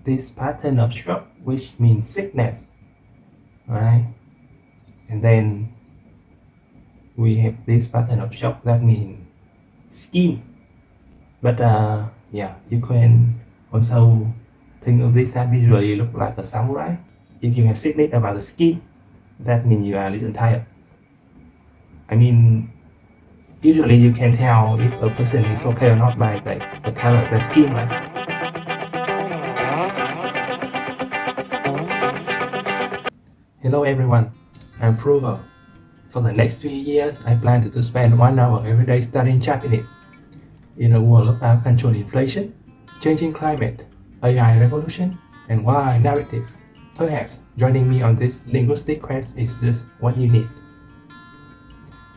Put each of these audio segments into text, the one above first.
this pattern of stroke, which means sickness, right? And then we have this pattern of shock that means skin. But yeah, you can also think of this as visually look like a samurai. If you have sickness about the skin, that means you are a little tired. I mean, usually you can tell if a person is okay or not by the color of their skin, right? Hello everyone, I'm Frugal. For the next 3 years, I plan to spend 1 hour every day studying Japanese. In a world of out of control inflation, changing climate, AI revolution, and wild narrative, perhaps joining me on this linguistic quest is just what you need.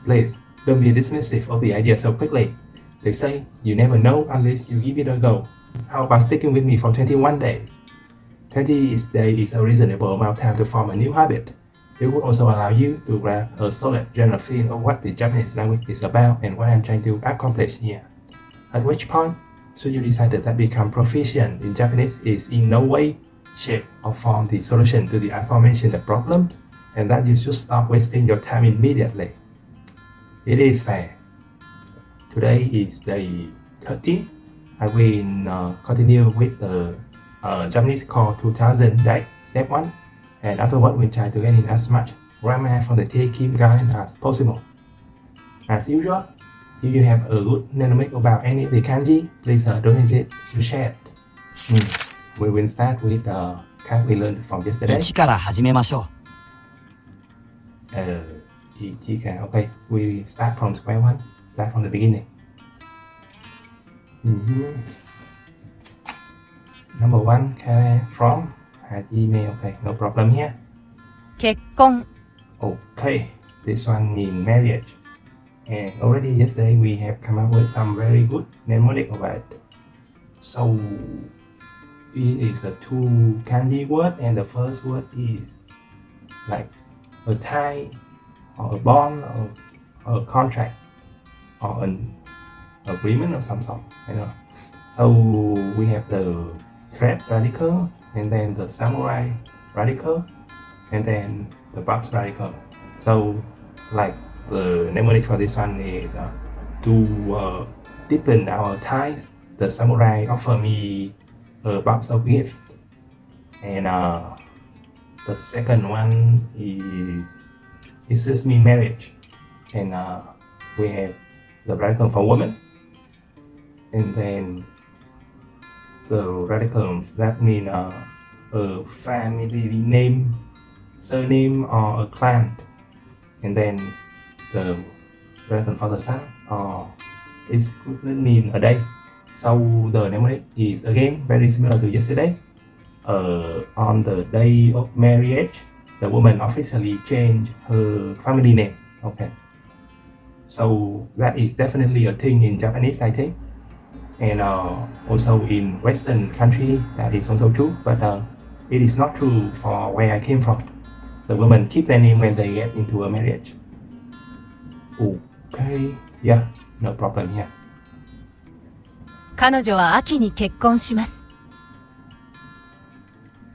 Please, don't be dismissive of the idea so quickly. They say you never know unless you give it a go. How about sticking with me for 21 days? 20 days is a reasonable amount of time to form a new habit. It would also allow you to grab a solid general feel of what the Japanese language is about and what I'm trying to accomplish here. At which point, should you decide that become proficient in Japanese is in no way, shape, or form the solution to the aforementioned problems, and that you should stop wasting your time immediately. It is fair. Today is day 13. I will continue with the Japanese Core 2000 step 1, and afterward we'll try to get in as much grammar from the T Kim guide as possible. As usual, if you have a good dynamic about any of the kanji, please don't hesitate to share it. We will start with the class we learned from yesterday. 1から始めましょう。Okay, we start from square one. Start from the beginning. Number 1, carry from hajime. Okay, no problem here. 結婚 Okay, this one means marriage. And already yesterday we have come up with some very good mnemonic about it. So it is a 2 kanji word, and the first word is like a tie or a bond or a contract or an agreement of some sort, you know. So we have the thread radical, and then the samurai radical, and then the box radical. So like the mnemonic for this one is to deepen our ties. The samurai offer me a box of gift, and the second one is it just mean marriage, and we have the radical for woman, and then the radical that mean a family name, surname, or a clan, and then the radical for the son, or it could mean a day. So the mnemonic is again very similar to yesterday. On the day of marriage, the woman officially changed her family name. Okay, so that is definitely a thing in Japanese, I think, and also in Western country that is also true, but it is not true for where I came from. The women keep their name when they get into a marriage. Okay, yeah, no problem here. 彼女は秋に結婚します。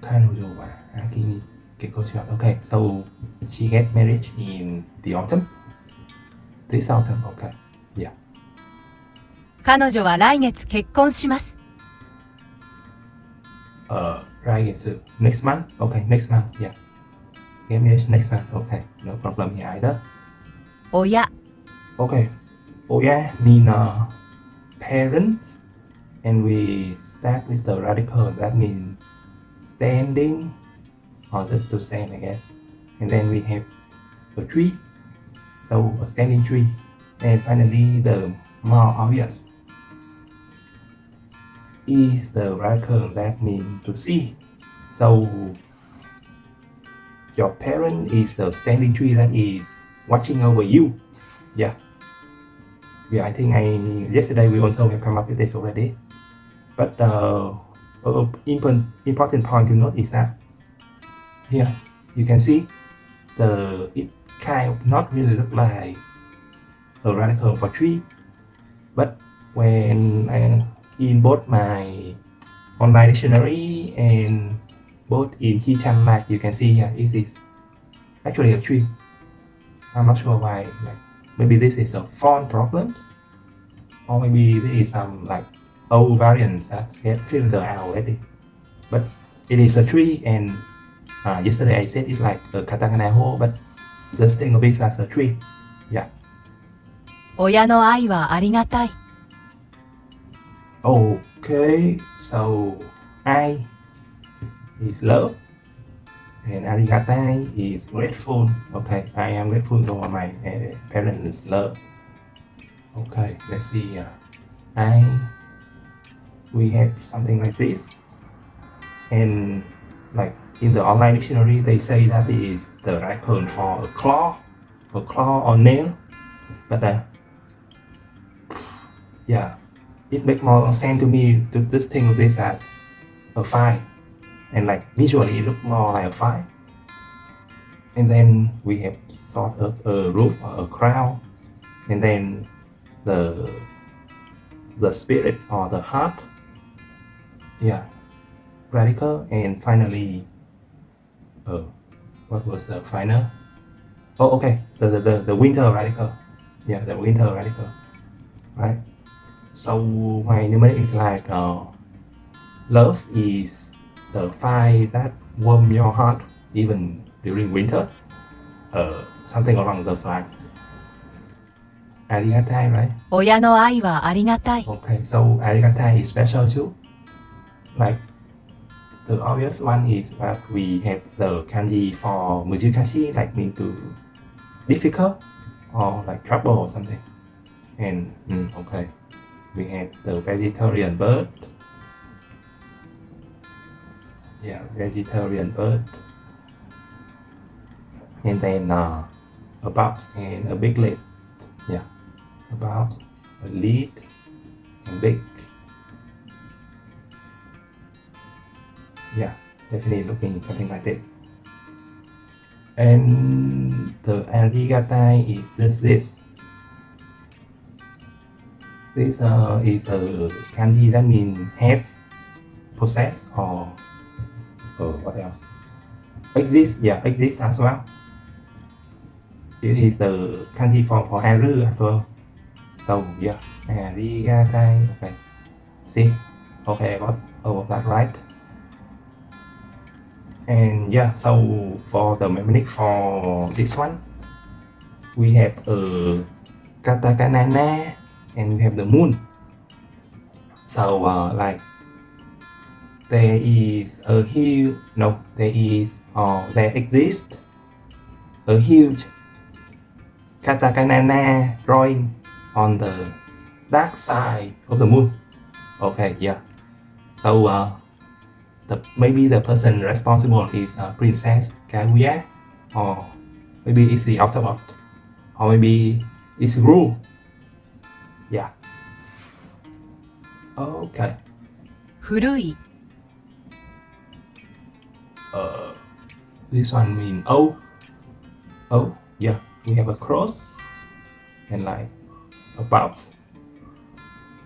彼女は秋に結婚します。Okay, so she get married in the autumn. This autumn, okay, yeah. 彼女は来月結婚します。来月 next month, okay, next month, yeah. Get married next month, okay, no problem here either. 親 Okay, 親 mean parents, and we start with the radical that means standing, or just to stand, I guess. And then we have a tree, so a standing tree. And finally, the more obvious is the radical that means to see. So your parent is the standing tree that is watching over you. Yeah, I think yesterday we also have come up with this already. But important point to note is that here you can see it kind of not really look like a radical for tree, but when in both my online dictionary and both in Keychan, like you can see here, it is actually a tree. I'm not sure why, like maybe this is a font problem, or maybe there is some like old variants that get filtered out already. But it is a tree, and yesterday I said it like a katakana ho, but let's think of it as a tree. Yeah. 親の愛はありがたい。Okay, so I is love and arigatai is grateful. Okay, I am grateful for my parents' love. Okay, let's see. We have something like this, and like in the online dictionary, they say that it is the right term for a claw or nail. But yeah, it makes more sense to me to distinguish this as a file, and like visually it looks more like a file. And then we have sort of a roof or a crown, and then the spirit or the heart. Yeah, radical, and finally, what was the final? Oh, okay, the winter radical. Yeah, the winter radical, right? So my numeric is like love is the fire that warm your heart even during winter. Something along those lines. Arigatai, right? 親の愛はありがたい。 Okay, so arigatai is special too. Like the obvious one is that we have the kanji for mujikashi, like mean to difficult or like trouble or something. And okay, we have the vegetarian bird. Yeah, vegetarian bird. And then a box and a big lid. Yeah, a box, a lid, and big. Yeah, definitely looking something like this. And the arigatai is just this. This is a kanji that means have, possess, or what else? Exist, yeah, exist as well. It is the kanji form for aru as well. So yeah, arigatai. Okay, see, okay, I got all of that right. And yeah, so for the mnemonic for this one, we have a katakana na, and we have the moon. So like there is a huge, no, there exists a huge katakana na drawing on the dark side of the moon. Okay, yeah. So maybe the person responsible is Princess Kaguya, or maybe it's the Autobot, or maybe it's Gru. Yeah. Okay. 古い。 This one means oh. Oh, yeah. We have a cross and like a box.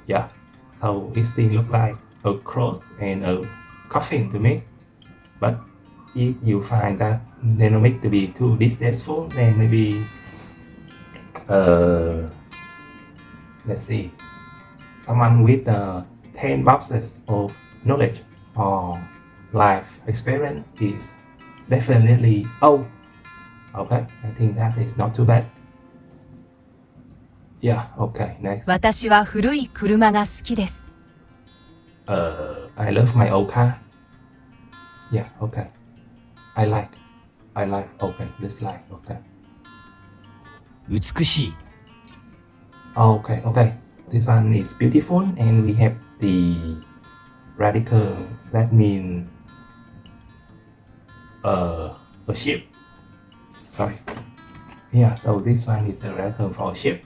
Yeah. So it still look like a cross and a coffin to me. But if you find that dynamic to be too distasteful, then maybe let's see, someone with 10 boxes of knowledge or life experience is definitely oh. Okay, I think that is not too bad. Yeah, okay, next. 私は古い車が好きです。 I love my old car. Yeah, okay. I like, okay, dislike, okay. 美しい。 Okay, okay. This one is beautiful, and we have the radical that means a ship. Sorry. Yeah, so this one is the radical for ship,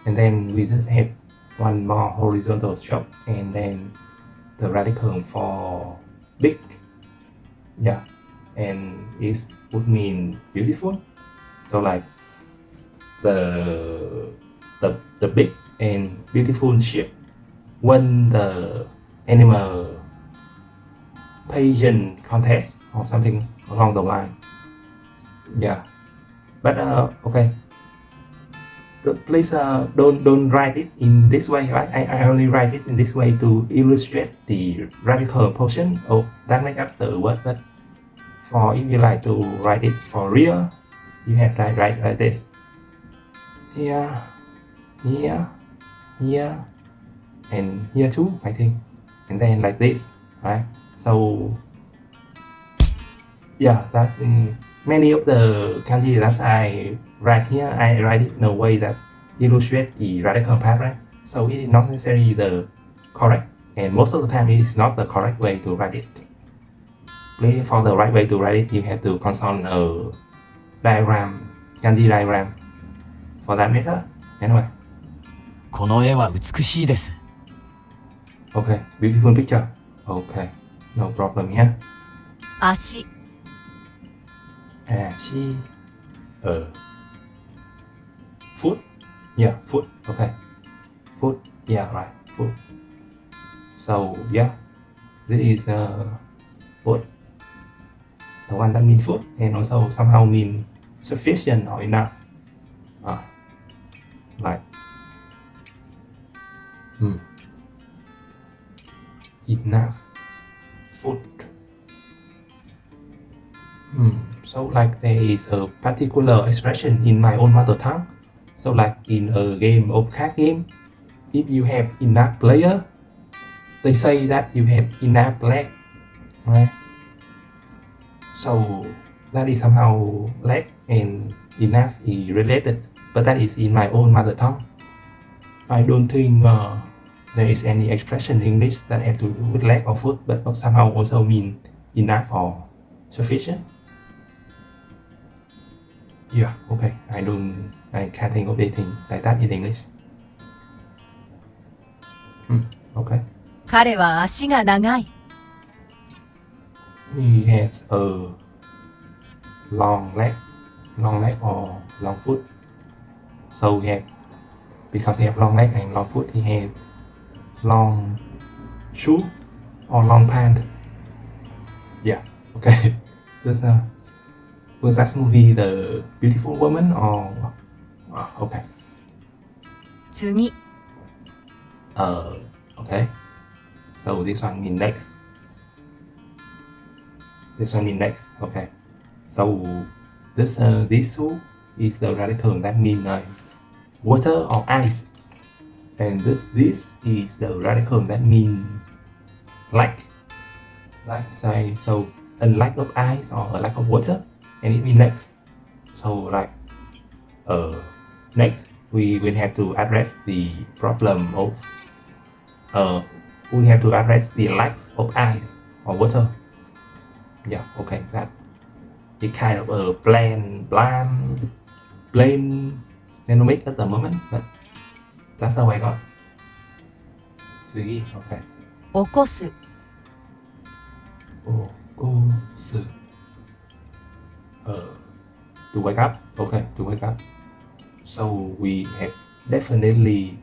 and then we just have one more horizontal stroke, and then the radical for big. Yeah, and it would mean beautiful. So like the big and beautiful ship when the animal pageant contest or something along the line. Yeah, but okay. Please don't write it in this way, right? I only write it in this way to illustrate the radical portion of that make up the word. But for if you like to write it for real, you have to write like this. Here, here, here, and here too, I think. And then like this, right? So yeah, that's many of the kanji that I write here, I write it in a way that illustrate the radical part, right? So it is not necessarily the correct, and most of the time it is not the correct way to write it. For the right way to write it, you have to consult a diagram, kanji diagram for that method. Anyway. この絵は美しいです。 Okay, beautiful picture. Okay, no problem here. 足 She, foot. Yeah, foot. Okay, foot. Yeah, right. Foot. So yeah, this is foot. The one that means foot and also somehow mean sufficient or enough. Like. Enough food. So like there is a particular expression in my own mother tongue. So like in a game of card game, if you have enough player, they say that you have enough leg, right? So that is somehow leg and enough is related, but that is in my own mother tongue. I don't think there is any expression in English that have to do with leg or foot, but somehow also mean enough or sufficient. Yeah, okay. I can't think of anything like that in English. Okay. 彼は足が長い He has a long leg or long foot. So because he have long leg and long foot, he has long shoe or long pant. Yeah, okay. Was that movie The Beautiful Woman or okay. 次 Okay. So this one mean next. This one mean next. Okay. So this these two is the radical that mean water or ice. And this is the radical that mean like say so a lack of ice or a lack of water, and it means next. So like next we will have to address the problem of we have to address the lack of ice or water. Yeah, okay, that it kind of a plain dynamic at the moment, but that's how I got. See, okay. 起こす Okosu. To wake up. Okay, to wake up. So we have definitely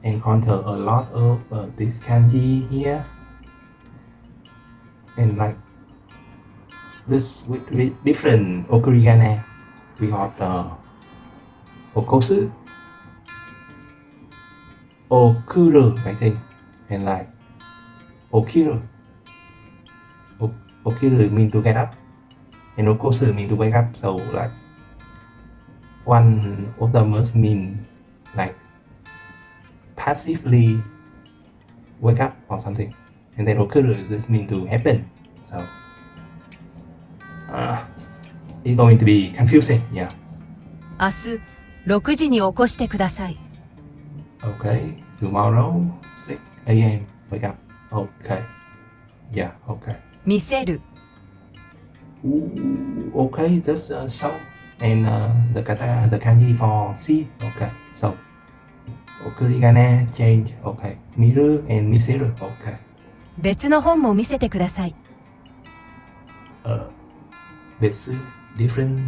encountered a lot of this kanji here, and like this with different okurigana. We got okosu, okuru, I think, and like okiru. Okiru mean to get up, and okosu mean to wake up. So like one of them must mean like passively wake up or something, and then okuru just mean to happen. So it's going to be confusing. Yeah. 明日6時に起こしてください Okay. Tomorrow 6 a.m. wake up. Okay. Yeah. Okay. 見せる Ooh, okay, just show and the kanji for see. Okay, so okurigana change. Okay, miru and miseru. Okay. 別の本も見せてください Betsu different.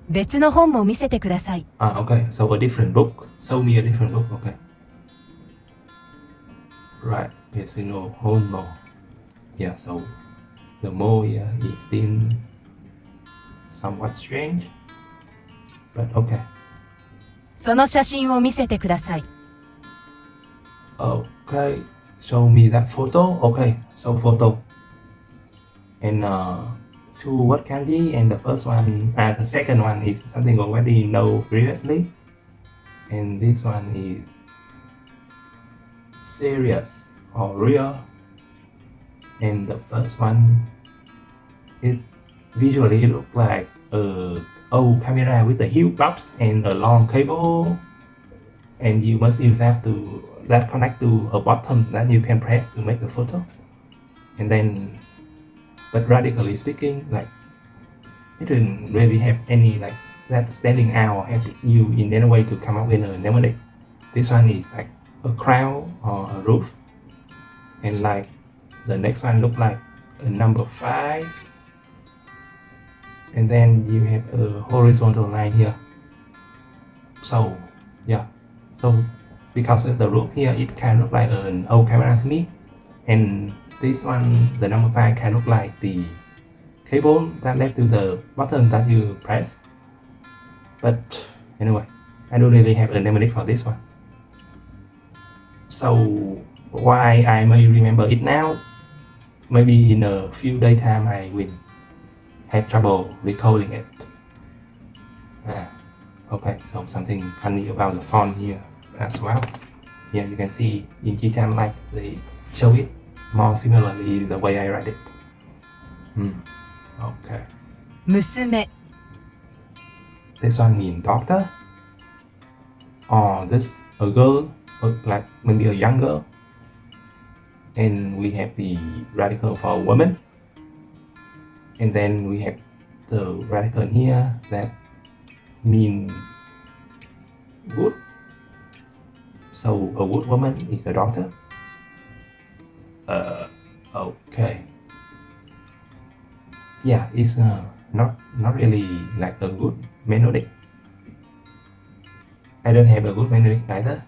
別の本も見せてください Okay, so a different book. Show me a different book. Okay. Right. Betsu no hono. yeah, so the mole here is still somewhat strange, but okay. その写真を見せてください。 Okay, show me that photo. Okay, so photo. And two word kanji, and the first one, the second one is something already know previously, and this one is serious or real, and the first one, it visually look like a old camera with a huge box and a long cable, and you must use that connect to a button that you can press to make the photo, and then. But radically speaking, like it didn't really have any like that standing out or have you in any way to come up with a mnemonic. This one is like a crown or a roof, and like the next one look like a number 5, and then you have a horizontal line here. So yeah, so because of the roof here, it kind of look like an old camera to me, and this one, the number 5, can look like the cable that led to the button that you press. But anyway, I don't really have a mnemonic for this one. So why I may remember it now, maybe in a few days time I will have trouble recalling it. Okay, so something funny about the font here as well. Here you can see in G10 like they show it more similarly the way I write it. Okay. 娘 This one mean doctor. Or this a girl, or like maybe a young girl. And we have the radical for woman. And then we have the radical here that mean good. So a good woman is a doctor. Okay. Yeah, it's not really like a good melodic. I don't have a good melodic either.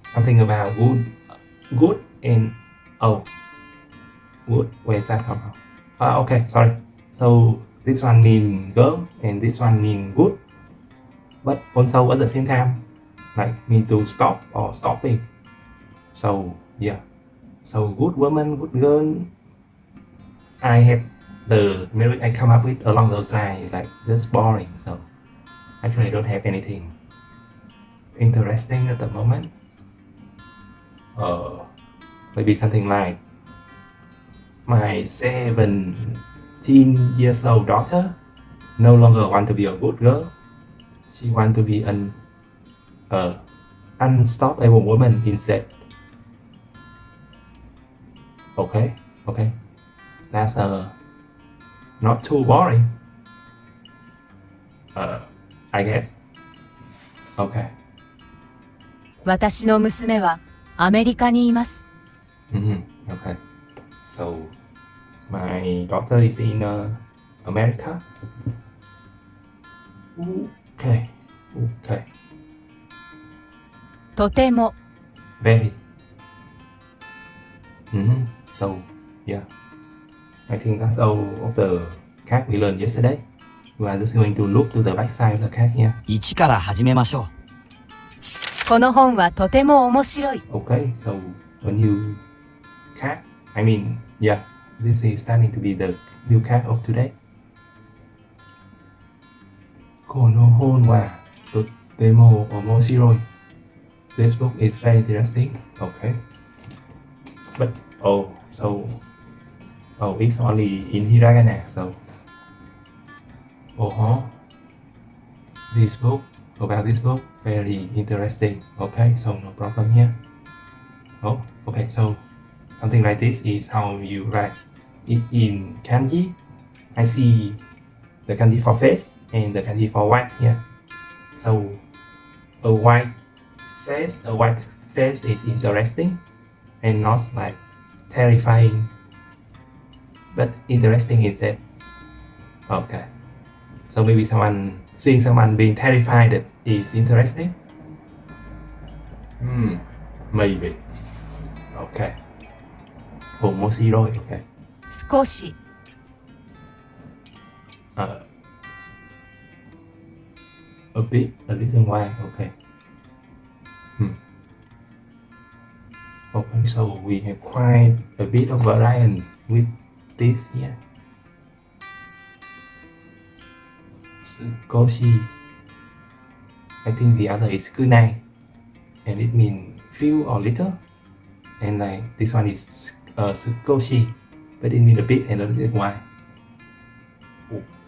Something about good and good. Where's that come from? Okay, sorry. So this one mean girl and this one mean good, but also at the same time, like mean to stop or stopping. So yeah. So good woman, good girl. I have the melody I come up with along those lines, like just boring. So actually I don't have anything interesting at the moment. Maybe something like my 17 years old daughter no longer want to be a good girl. She want to be an unstoppable woman instead. Okay. That's not too boring. I guess. Okay. 私の娘はアメリカにいます。 Okay. So my daughter is in America. Okay. とても Very. So yeah, I think that's all of the card we learned yesterday. We are just going to look to the back side of the card here. 一から始めましょこの本はとても面白い。 Okay, so a new card. I mean, yeah, this is starting to be the new card of today. この本はとても面白い. This book is very interesting. Okay. But it's only in hiragana. So this book, about this book, very interesting. Okay, so no problem here. Okay, so something like this is how you write it in kanji. I see the kanji for face and the kanji for white here. So a white face is interesting and not like terrifying, but interesting instead. Okay, so maybe seeing someone being terrified is interesting. Maybe. Okay. Omoshiroi. Okay. 少し A bit, a little while, okay. Okay, so we have quite a bit of variance with this here. Sukoshi. I think the other is kunai, and it means few or little. And like this one is sukoshi, but it means a bit and a little while.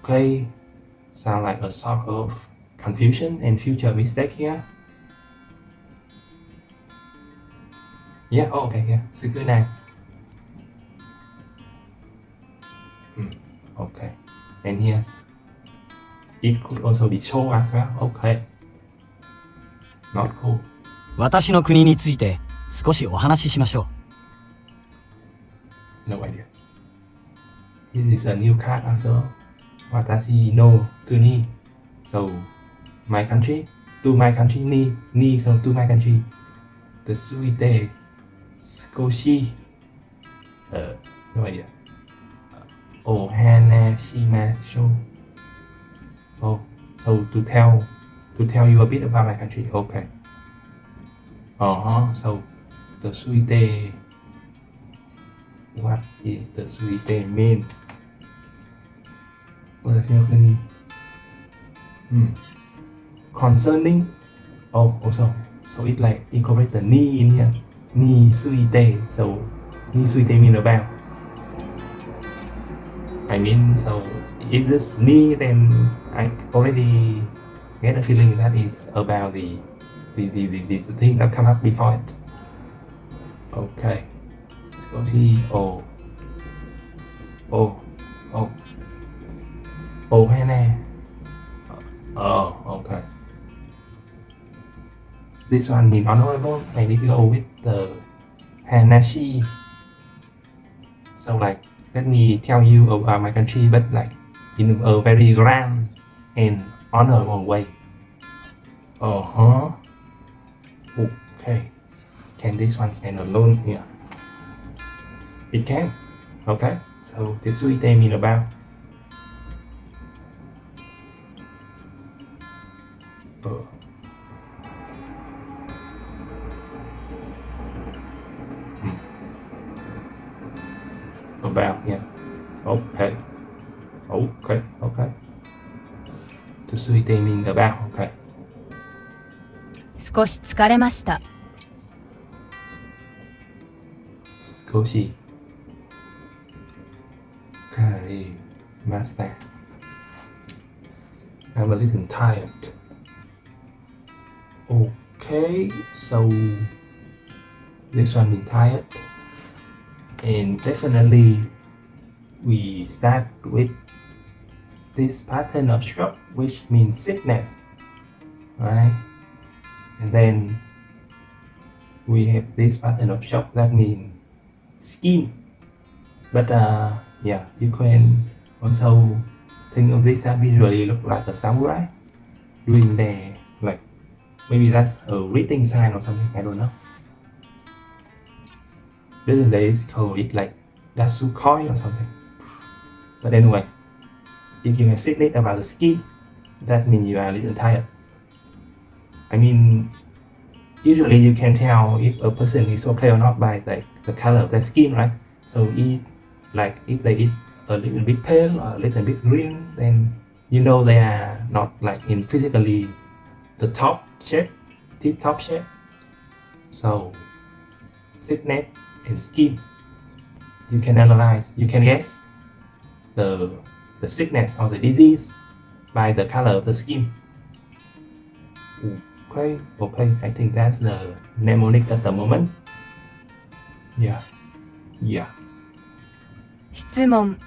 Okay, sound like a sort of confusion and future mistake here. Yeah, oh, okay, yeah, sukunai. Okay, and here it could also be show as well. Okay, not cool. 私の国について少しお話ししましょう。No idea. This is a new card also. Watashi no kuni. So my country, to my country, ni so to my country. The suite, skoshi. No idea. Ohana shima show. Oh, to tell you a bit about my country. Okay. So the suite. What is the suite mean? What does it mean? Concerning. Oh, also. So it like incorporate the ni in here. Ni suite. So ni suite mean about. I mean, so if this ni, then I already get a feeling that is about the thing that come up before it. Okay. Oh, Hannah. Oh, okay. This one means honorable. I need to go with the Hanashi. So like, let me tell you about my country, but like in a very grand and honorable way. Okay. Can this one stand alone here? It can. Okay. So this suite mean about. About, yeah. Okay. The suite mean about. Okay. 少し疲れました Skoshi. Kari Master. I'm a little tired. Okay, so this one means tired. And definitely we start with this pattern of shock, which means sickness, right? And then we have this pattern of shock that means skin. But yeah, you can also think of this that visually look like a samurai doing the, like, maybe that's a reading sign or something, I don't know. Doesn't they call it like Datsukoi or something? But anyway, if you have sickness about the skin, that means you are a little tired. I mean, usually you can tell if a person is okay or not by the color of their skin, right? So if they eat a little bit pale or a little bit green, then you know they are not like in physically the top shape, tip-top shape. So sickness and skin, you can analyze, you can guess the sickness or the disease by the color of the skin. Okay, I think that's the mnemonic at the moment. Yeah. 質問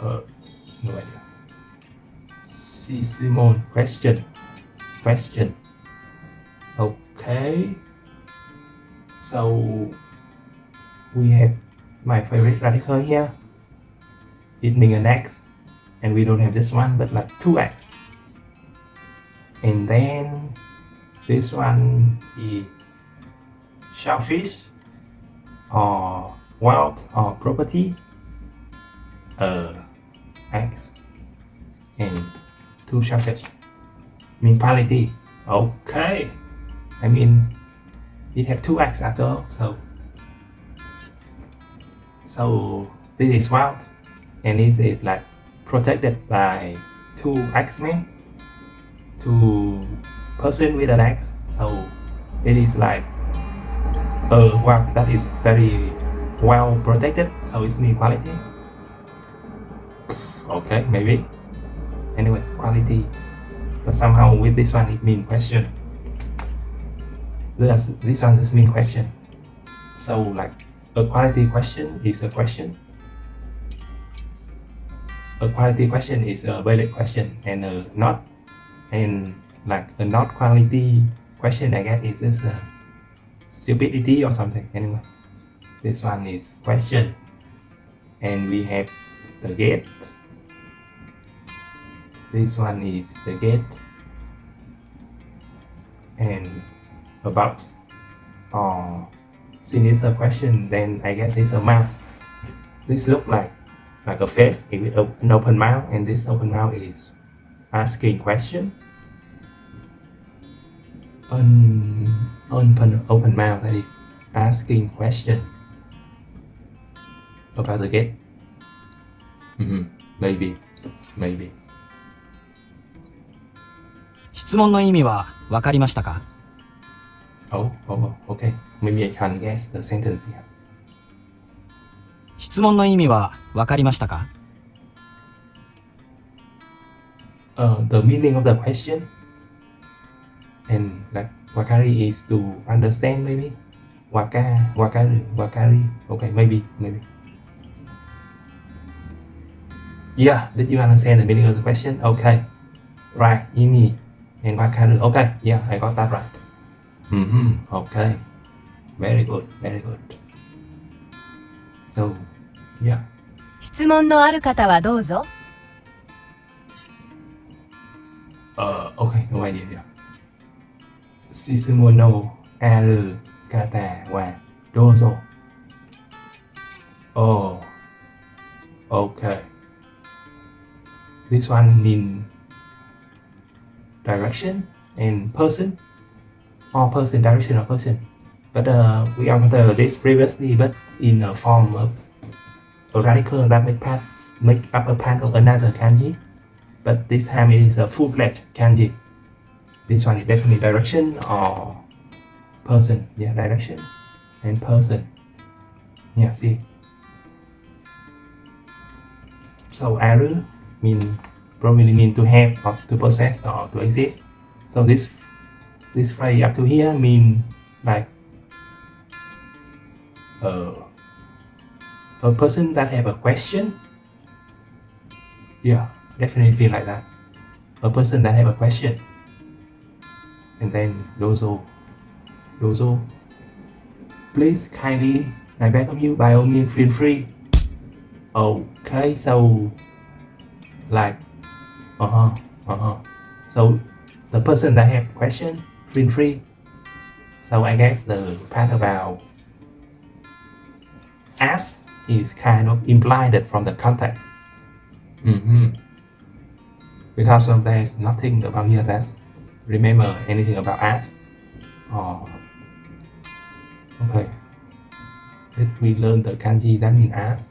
No idea. Simon, question. Okay. So we have my favorite radical here. It means an X, and we don't have just one, but like two X. And then this one is shellfish or wealth or property, X, and two shortage mean quality. Okay, I mean it have two X after all, so this is wealth, and this is like protected by two X-Men, two person with an X, so it is like well, that is very well protected, so it's mean quality. Okay, maybe. Anyway, quality. But somehow with this one it mean question. This one just mean question. So like a quality question is a question. A quality question is a valid question, and a not, and like a not quality question I guess is just a stupidity or something. Anyway, this one is question, and we have the gate. This one is the gate, and a box. Or since it's a question, then I guess it's a mouth. This look like a face with an open mouth, and this open mouth is asking question. Open mouth, that is asking question about the gate. Maybe. 質問の意味は分かりましたか？ Okay. Maybe I can guess the sentence here. 質問の意味は分かりましたか？ The meaning of the question, and like wakari is to understand maybe. Wakari. Okay, maybe. Yeah, did you understand the meaning of the question? Okay. Right, imi and wakaru. Okay, yeah, I got that right. Okay. Very good. So, yeah. 質問のある方はどうぞ。Okay, no idea. Yeah. 質問のある方はどうぞ。Oh, okay. This one mean direction and person, or person, direction or person. But we encountered this previously, but in a form of a radical that make up a part of another kanji. But this time it is a full-fledged kanji. This one is definitely direction or person. Yeah, direction and person. Yeah, see. So aru probably mean to have or to possess or to exist. So this phrase up to here mean like a person that have a question. Yeah, definitely feel like that. A person that have a question. And then dozo. Please kindly, I beg of you, by all means feel free. Okay, so like so the person that have question, feel free. So I guess the part about ask is kind of implied from the context. Because of there's nothing about here that's remember anything about ask. Okay. Did we learn the kanji that mean ask?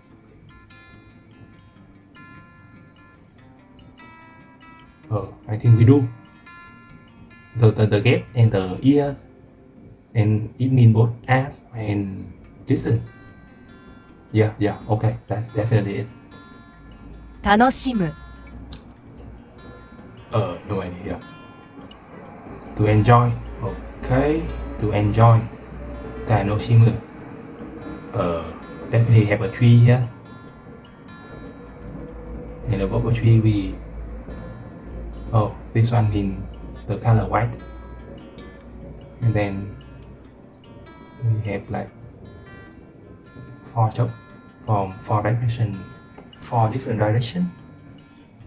I think we do. The gate and the ears, and it mean both ask and listen. Yeah, okay, that's definitely it. 楽しむ。No idea. To enjoy. Okay, to enjoy. Tanoshimu. Definitely have a tree here. And above the tree this one in the color white. And then we have like four from four different directions.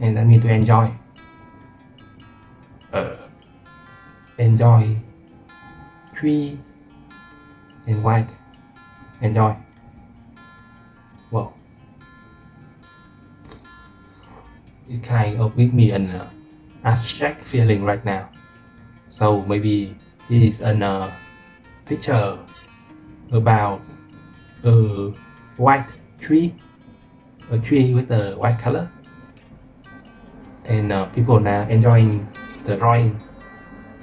And that means to enjoy. Enjoy tree and white. Enjoy. it kind of give me an abstract feeling right now. So maybe it is a picture about a white tree, a tree with a white color, and people now enjoying the drawing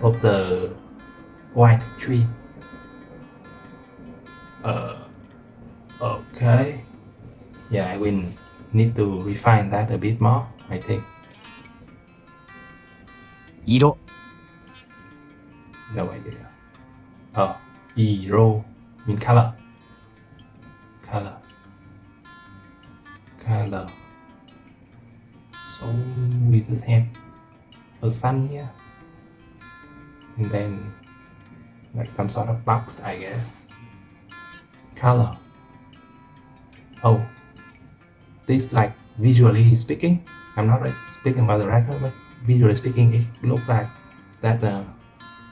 of the white tree. Okay, yeah, I will need to refine that a bit more, I think. 色 No idea. Oh, iro mean color. Color. Color. So we just have a sun here, and then like some sort of box, I guess. Color. Oh, this like visually speaking, I'm not like speaking about the record, but visually speaking, it looks like that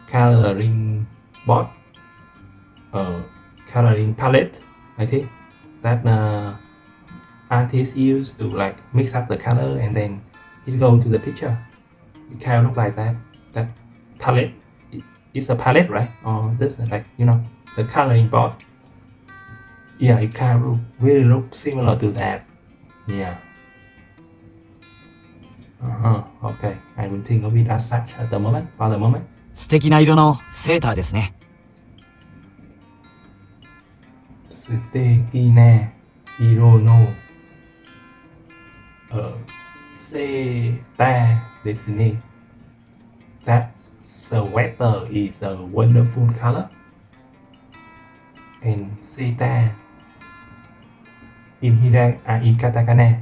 coloring board, coloring palette, I think, that artists use to like mix up the color and then it go to the picture. It kind of look like that. That palette, it's a palette, right? Or this is like, you know, the coloring board. Yeah, it kind of really looks similar to that. Yeah. Okay, I will think of it as such at the moment, for the moment. 素敵な色のセーターですね。素敵な色のセーターですね。That sweater is a wonderful color. And seeta in katakana.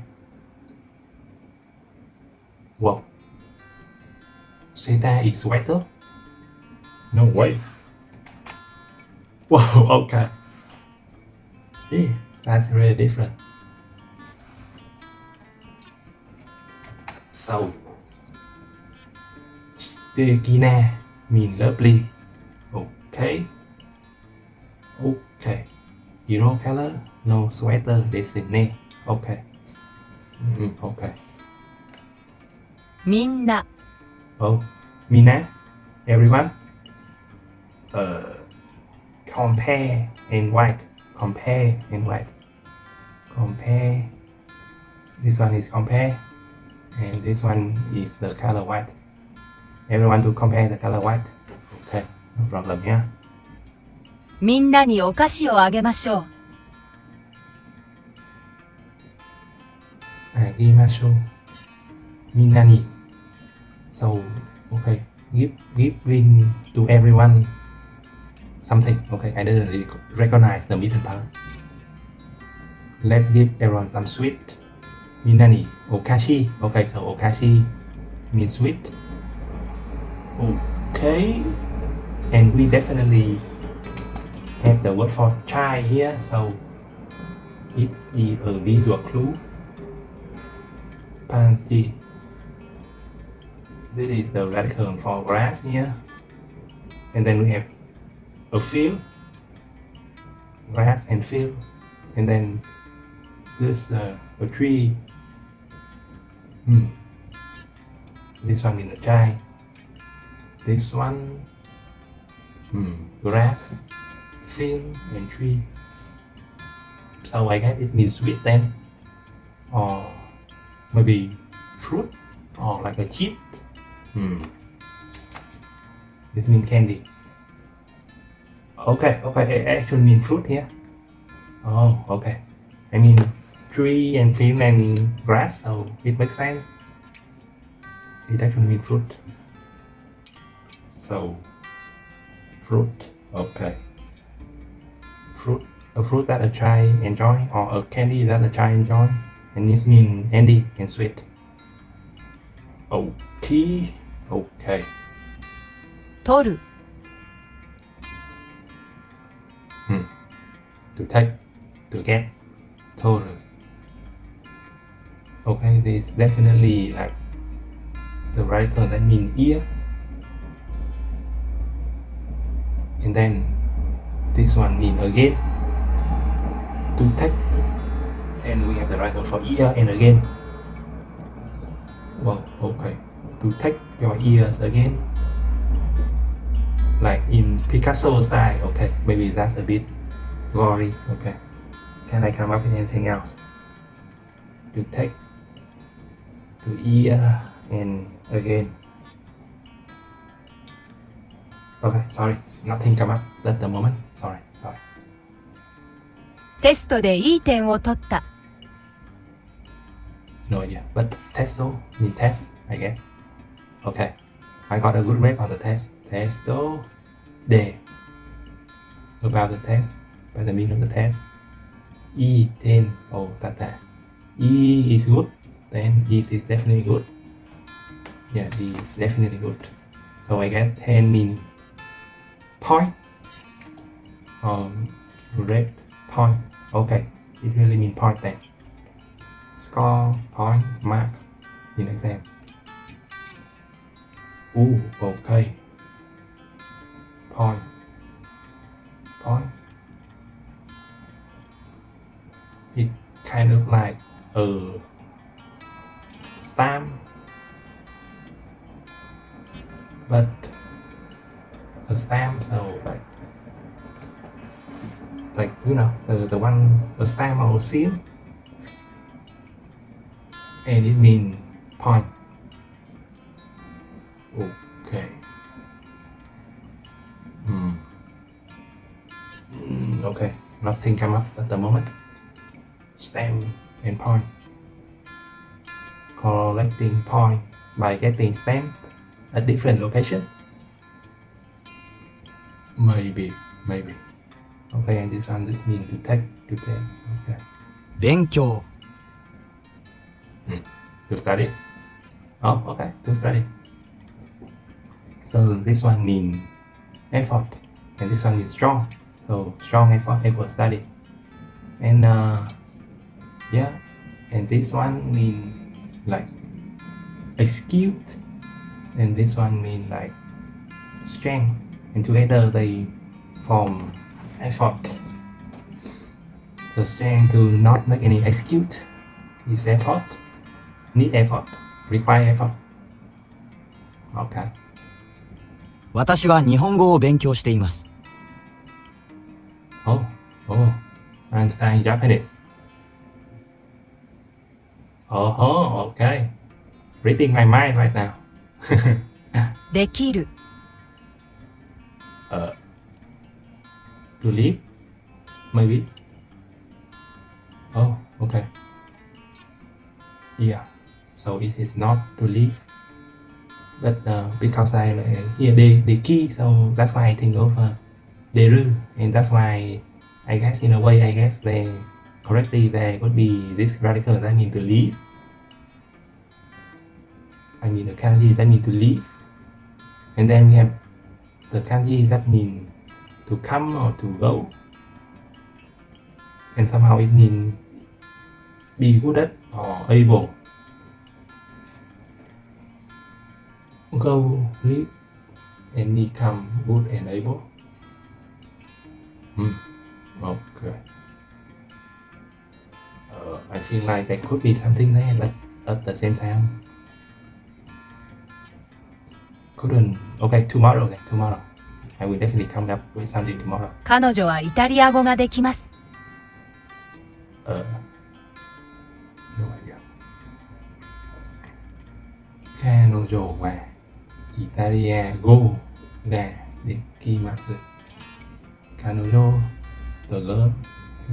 Wow. Seeta is sweater? No way. Wow, okay. Yeah, that's really different. So, stekina mean lovely. Okay. Okay. Hero color, no sweater, designate. Okay. Okay. みんな Oh, Mina, everyone. Compare and white. Compare and white. Compare. This one is compare, and this one is the color white. Everyone to compare the color white. Okay, no problem here. みんなにお菓子をあげましょう。Agimasho. Minani. So, okay, giving to everyone something. Okay, I didn't recognize the middle part. Let's give everyone some sweet. Minani. Okashi. Okay, so okashi means sweet. Okay, and we definitely have the word for chai here, so it is a visual clue. Kanji. This is the radical for grass here, and then we have a field, grass and field, and then this a tree. This one in the chai. This one grass, field, and tree. So I guess it means sweet then, or maybe fruit, or like a cheat. This means candy. Okay, it actually means fruit here. Oh, okay. I mean tree and field and grass, so it makes sense. It actually means fruit. So, fruit, okay. Fruit, a fruit that a child enjoy, or a candy that a child enjoy, and this means candy and sweet. Okay, okay. 取る To take, to get, total. Okay, this definitely like the radical that means ear. And then this one means again, to take, and we have the radical for ear and again. Well, okay. To take your ears again, like in Picasso style. Okay, maybe that's a bit gory. Okay, can I come up with anything else? To take, to ear, and again. Okay, sorry, nothing come up at the moment. Sorry. テストでいい点を取った。 No idea. But testo mean test, I guess. Okay. I got a good grade on the test. Testo de. About the test. By the meaning of the test. E10. Oh, that. E is good. Then E is definitely good. Yeah, D is definitely good. So I guess 10 mean point. Rate point. Okay. It really mean point then. Score, point, mark in exam. Ooh, okay. Point. It kind of like a stamp, but a stamp, so like you know the one, a stamp or a seal, and it means point. Okay. Okay, nothing come up at the moment. Stamp and point. Collecting point by getting stamp at different location. Maybe. Okay, and this means to take, to test. Okay. 勉強 To study. Oh, okay, to study. So this one means effort, and this one means strong. So strong effort study. And yeah, and this one means like execute, and this one means like strength, and together they form effort. The strength to not make any execute is effort, need effort, require effort. Okay. 私は日本語を勉強しています Oh, I'm studying Japanese. Oh, okay. Reading my mind right now. できる。 To live, maybe. Oh, okay. Yeah. So it is not to live, but because I hear the key, so that's why I think of deru, and that's why I guess in a way they correctly there could be this radical that mean to live. I mean the kanji that mean to live, and then we have the kanji that mean to come or to go, and somehow it means be good at or able. Go, live, and become good and able. Okay. I feel like there could be something there, but at the same time couldn't. Okay, tomorrow. I will definitely come up with something tomorrow. 彼女はイタリア語ができます。 No idea. 彼女はイタリア語ができます。彼女 the girl イ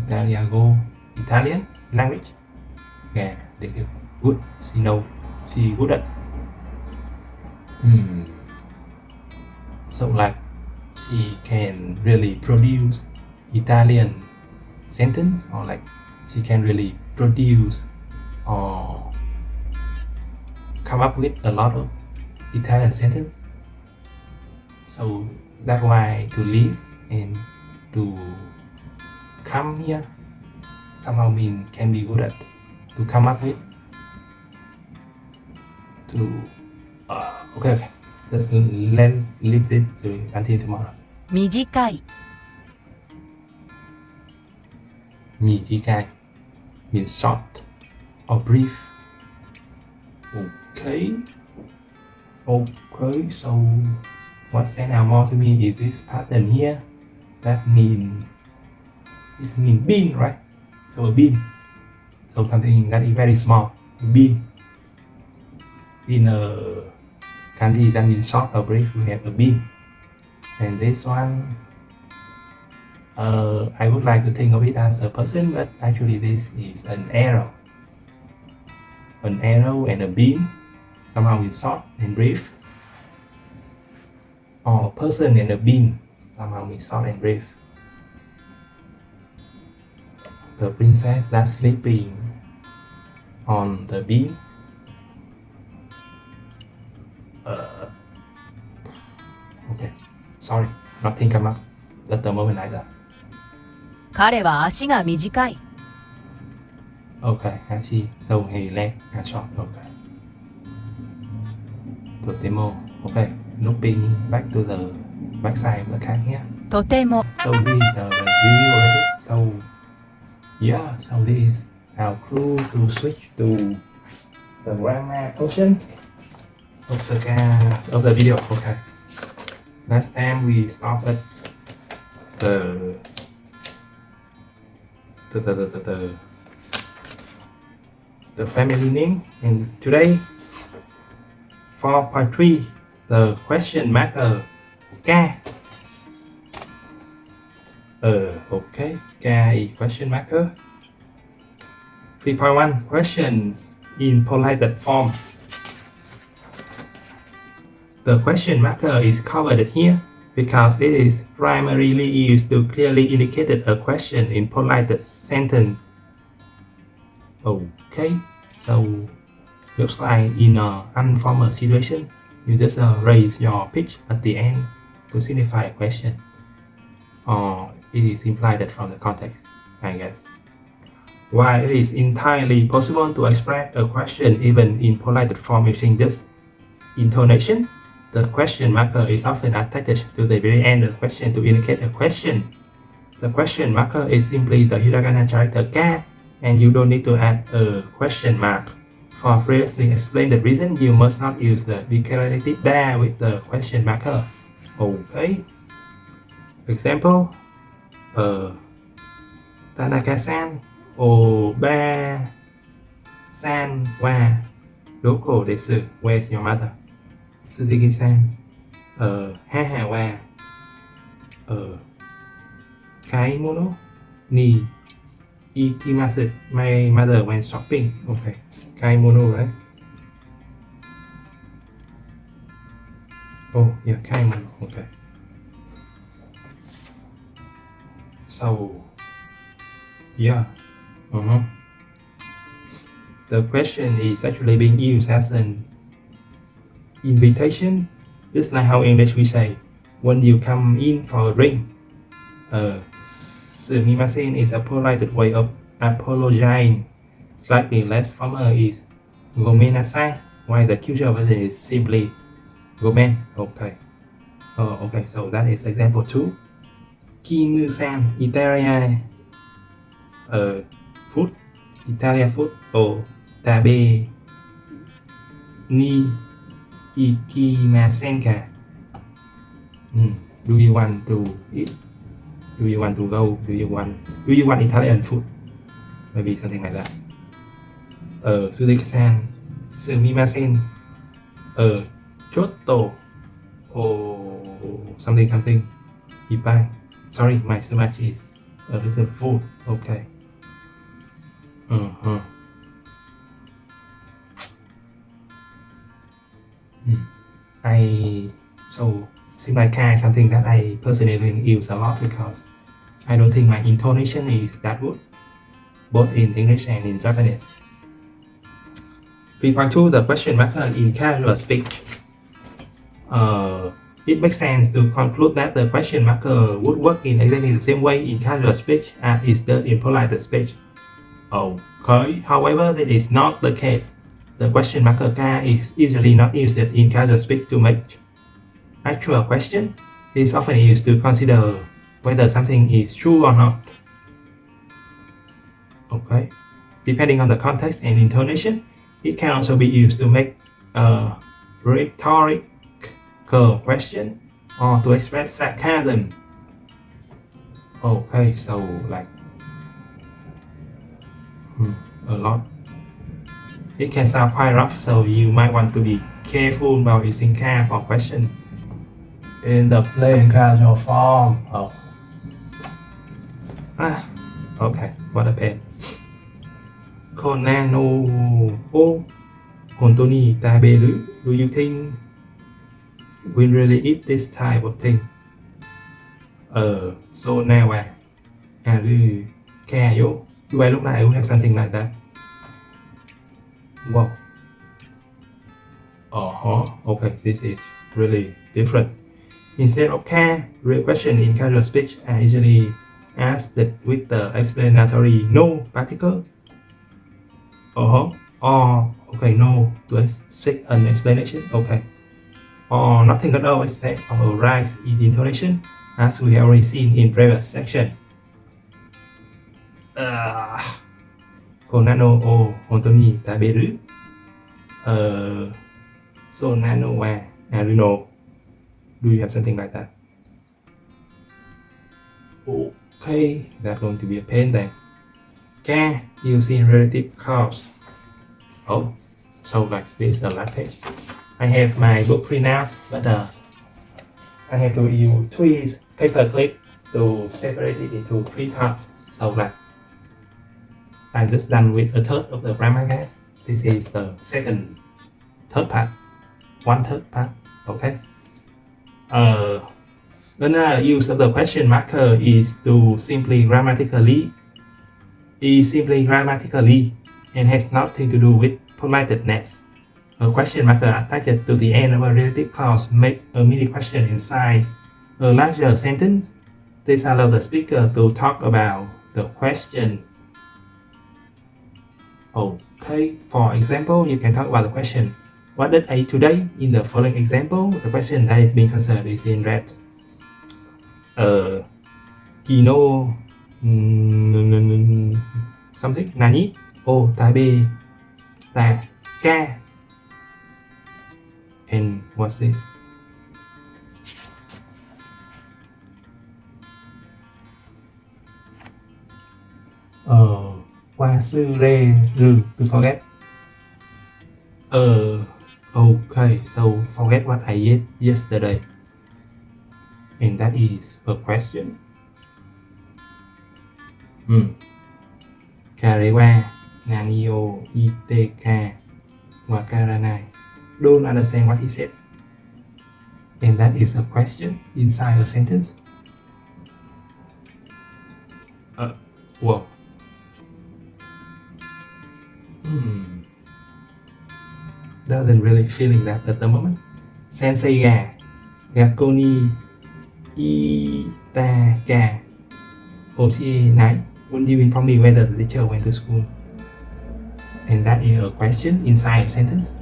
タリア語 Italian language ができる good she know she good at so like she can really produce Italian sentence, or like she can really produce or come up with a lot of Italian sentence. So that's why to live and to come here somehow mean can be good at to come up with to okay. Just leave it until tomorrow. 短い。 Mijikai means short or brief. Okay. Okay, so what stand out more to me is this pattern here. That mean bean, right? So a bean. So something that is very small. Bean. In a kanji that means short or brief, we have a bean. And this one, I would like to think of it as a person, but actually this is an arrow. An arrow and a bean, somehow it's short and brief. Or a person and a bean, somehow it's short and brief. The princess that's sleeping on the bean. Okay, sorry, nothing come up at the moment either. 彼は足が短い。 Okay, actually, so his leg are short. Okay. Totemo. Okay, looping back to the back side of the card here. とても So this is a review already. So yeah, so this is our clue to switch to the grammar portion of the video. Okay. Last time we stopped at the family name, and today 4.3 the question marker K. Okay, K is question marker. 3.1 questions in polite form. The question marker is covered here because it is primarily used to clearly indicate a question in polite sentence. Okay, so looks like in an informal situation, you just raise your pitch at the end to signify a question, or it is implied from the context, I guess. While it is entirely possible to express a question even in polite form using just intonation, the question marker is often attached to the very end of the question to indicate a question. The question marker is simply the hiragana character K, and you don't need to add a question mark. For previously explained the reason, you must not use the declarative da with the question marker. Okay. Example. Tanaka-san, Oba-san wa doko desu. Where's your mother? Suzuki-san, haha wa kaimono ni ikimasu. My mother went shopping. Okay, kaimono, right? Oh yeah, kaimono. Okay. So yeah, the question is actually being used as an invitation, just like how English we say when you come in for a drink. Sumimasen is a polite way of apologizing. Slightly less formal is gomenasai, while the cultural version is simply gomen. Okay. Okay, so that is example 2. Kimu-san, Italian food, Italian food, or tabe ni ikimasen ka. Do you want to eat? Do you want to go? Do you want Italian food? Maybe something like that. Suzuki-san, sumimasen, chotto, or something. Ipai. Sorry, my stomach is a little full. Okay. So Simai is something that I personally use a lot because I don't think my intonation is that good, both in English and in Japanese. 3.2 the question marker in casual speech. It makes sense to conclude that the question marker would work in exactly the same way in casual speech as it does in polite speech. Okay, however, that is not the case. The question marker K is usually not used in casual speech to make actual question. It is often used to consider whether something is true or not. Okay, depending on the context and intonation, it can also be used to make a rhetorical question or to express sarcasm. Okay, so like a lot. It can sound quite rough, so you might want to be careful about using can for question in the plain casual form. Okay, what a pain. คนแน่โนโอ้คนตัวนี้ตาเบหรือ Do you think we really eat this type of thing? So nowหรือแค่โย Do I look like I would have something like that? Wow. Okay, this is really different. Instead of care, real question in casual speech are usually asked with the explanatory no particle. Okay, no to expect an explanation. Okay. Or nothing at all except a rise in intonation, as we have already seen in previous section. คนนั้นโอคนตัวนี้ตาเบหรือso nano I don't know. Do you have something like that? Okay, that's going to be a pain then. Can using relative clause. So like this is the last page. I have my book free now, but I have to use 3 paper clips to separate it into 3 parts. So like I'm just done with a third of the grammar guide. This is the third part. 1/3 part. Okay. Another use of the question marker is simply grammatically and has nothing to do with politeness. A question marker attached to the end of a relative clause make a mini question inside a larger sentence. This allows the speaker to talk about the question. Okay, for example, you can talk about the question, what did I eat today? In the following example, the question that is being considered is in red. Kino something nani tabe ta ka. And what's this? Qua sư re rư to forget. Okay, so forget what I ate yesterday. And that is a question. คาเรวานานิโออิเตคาวาการานาย Don't understand what he said. And that is a question inside a sentence. Whoa. Doesn't really feeling that at the moment. Sensei ga gakoni itaka oshi nai. Wouldn't you inform me whether the teacher went to school? And that is a question inside a sentence.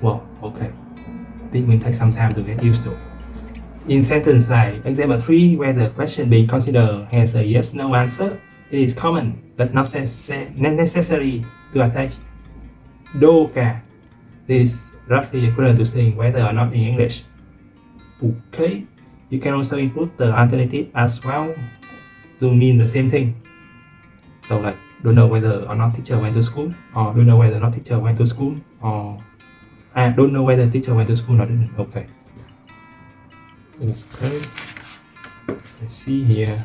Well, okay. I think we'll take some time to get used to. In sentence like example 3, where the question being considered has a yes/no answer, it is common but not necessary to attach doka. This is roughly equivalent to saying whether or not in English. Okay, you can also include the alternative as well to mean the same thing. So like, don't know whether or not teacher went to school, or don't know whether or not teacher went to school, or I don't know whether teacher went to school or didn't. Okay. Let's see here.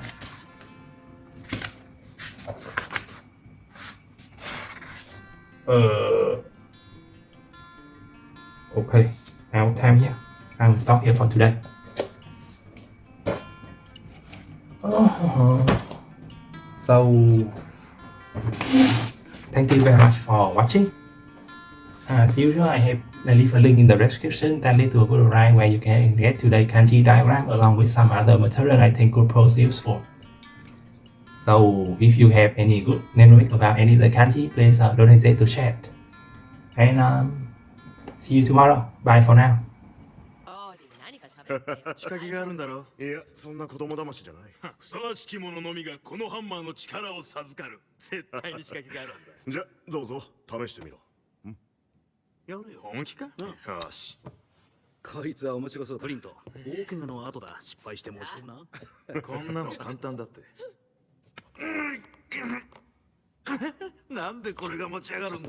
Okay, out of time here. I will stop here for today. So thank you very much for watching. As usual, I leave a link in the description that leads to a Google Drive where you can get today's kanji diagram along with some other material I think could prove useful. So if you have any good knowledge about any of the kanji, please don't hesitate to share it. And see you tomorrow. Bye for now. 仕掛けがあるんだろ。いや、そんな子供騙しじゃない。ふさわしき者のみがこのハンマーの力を授かる。絶対に仕掛けがあるはずだ。じゃ、どうぞ試してみろ。やるよ。本気か？うんよし。こいつは面白そうだ。クリント、大怪我の後だ。失敗して申し込むな。こんなの簡単だって。なんでこれが持ち上がるんだよ。